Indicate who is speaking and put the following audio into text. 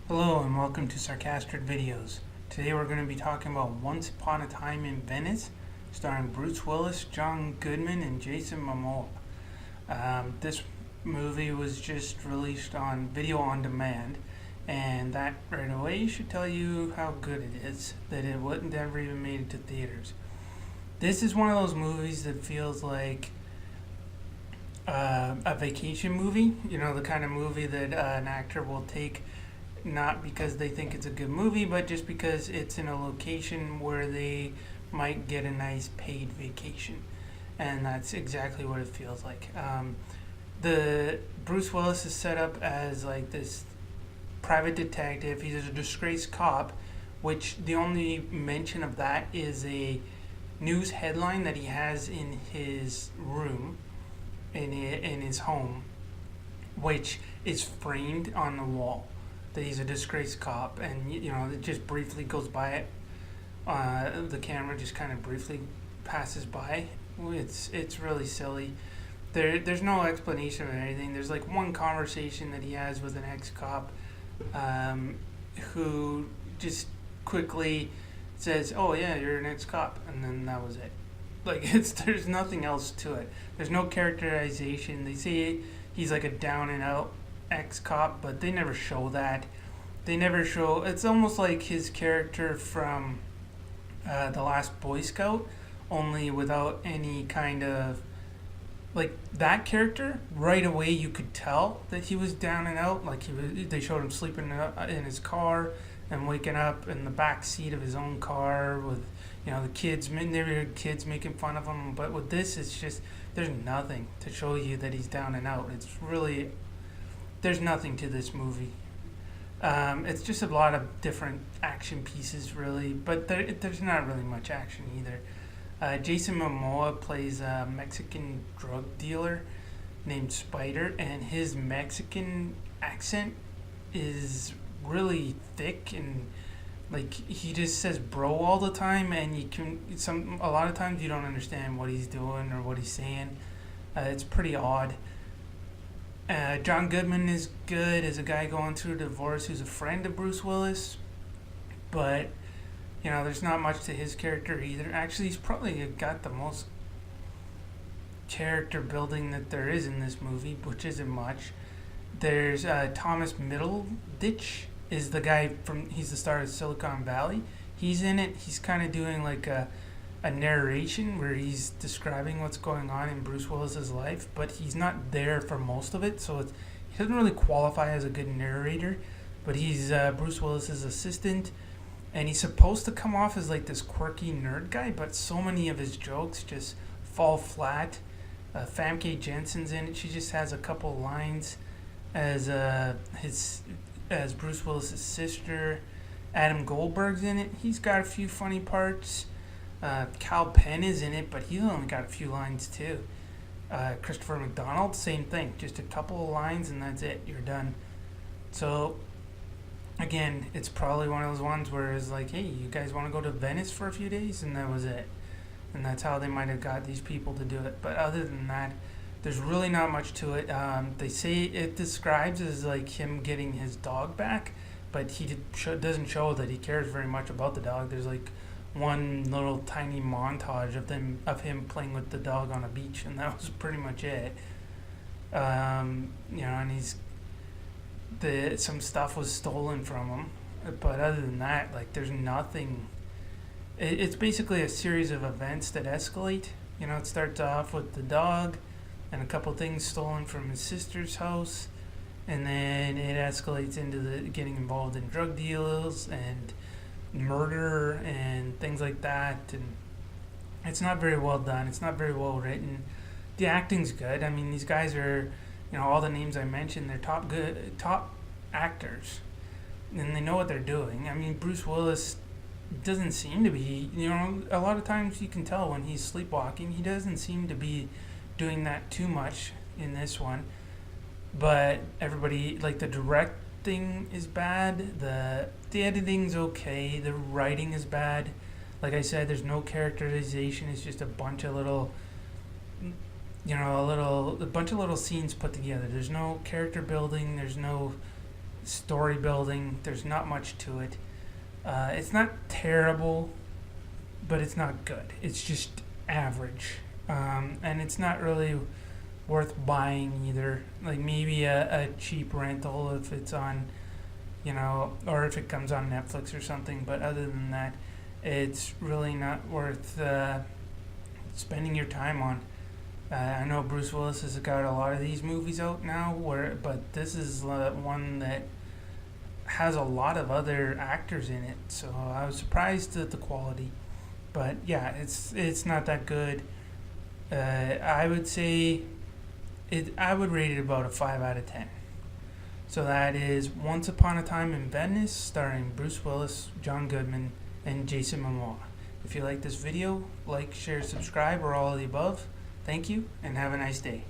Speaker 1: Hello and welcome to Sarcastic Videos. Today we're going to be talking about Once Upon a Time in Venice, starring Bruce Willis, Goodman, and Jason Momoa. This movie was just released on video on demand, and that right away should tell you how good it is, that it wouldn't ever even made it to theaters. This is one of those movies that feels like a vacation movie, the kind of movie that an actor will take not because they think it's a good movie, but just because it's in a location where they might get a nice paid vacation. And that's exactly what it feels like. The Bruce Willis is set up as like this private detective. He's a disgraced cop, which the only mention of that is a news headline that he has in his room, in his home, which is framed on the wall, that he's a disgraced cop, and it just briefly goes by it. The camera just kind of briefly passes by. It's really silly. There's no explanation or anything. There's like one conversation that he has with an ex-cop, who just quickly says, "Oh yeah, you're an ex-cop," and then that was it. Like there's nothing else to it. There's no characterization. They say he's like a down and out ex-cop, but they never show that. They never show. It's almost like his character from The Last Boy Scout, only without any kind of like that character. Right away, you could tell that he was down and out. Like they showed him sleeping in his car and waking up in the back seat of his own car with the kids. There were kids making fun of him, but with this, it's just there's nothing to show you that he's down and out. It's really there's nothing to this movie. It's just a lot of different action pieces, really, but there's not really much action either. Jason Momoa plays a Mexican drug dealer named Spider, and his Mexican accent is really thick, and like he just says "bro" all the time, and a lot of times you don't understand what he's doing or what he's saying. It's pretty odd. Goodman is good as a guy going through a divorce who's a friend of Bruce Willis, but there's not much to his character either. Actually, he's probably got the most character building that there is in this movie, which isn't much. There's Thomas Middleditch is the guy he's the star of Silicon Valley. He's in it. He's kind of doing like a narration where he's describing what's going on in Bruce Willis's life, but he's not there for most of it, so he doesn't really qualify as a good narrator. But he's Bruce Willis's assistant, and he's supposed to come off as like this quirky nerd guy, but so many of his jokes just fall flat. Famke Janssen's in it. She just has a couple lines as Bruce Willis's sister. Adam Goldberg's in it. He's got a few funny parts. Cal Penn is in it, but he's only got a few lines too. Christopher McDonald, same thing, just a couple of lines and that's it, you're done. So again, it's probably one of those ones where it's like, hey, you guys want to go to Venice for a few days, and that was it. And that's how they might have got these people to do it. But other than that, there's really not much to it. They say it describes as like him getting his dog back, but he doesn't show that he cares very much about the dog. There's like one little tiny montage of him playing with the dog on a beach, and that was pretty much it. And some stuff was stolen from him, but other than that, like there's nothing. It's basically a series of events that escalate. It starts off with the dog and a couple things stolen from his sister's house, and then it escalates into getting involved in drug deals and murder and things like that, and it's not very well done. It's not very well written. The acting's good. I mean, these guys are, all the names I mentioned, they're top actors, and they know what they're doing. I mean, Bruce Willis doesn't seem to be, a lot of times you can tell when he's sleepwalking. He doesn't seem to be doing that too much in this one, but everybody, like the directing is bad, the editing's okay, the writing is bad. Like I said, there's no characterization. It's just a bunch of little a bunch of little scenes put together. There's no character building. There's no story building. There's not much to it. It's not terrible, but it's not good. It's just average, and it's not really worth buying either. Like maybe a cheap rental if it's on, or if it comes on Netflix or something. But other than that, it's really not worth spending your time on. I know Bruce Willis has got a lot of these movies out now, but this is one that has a lot of other actors in it. So I was surprised at the quality. But yeah, it's not that good. I would say I would rate it about a 5 out of 10. So that is Once Upon a Time in Venice, starring Bruce Willis, John Goodman, and Jason Momoa. If you like this video, like, share, subscribe, or all of the above. Thank you, and have a nice day.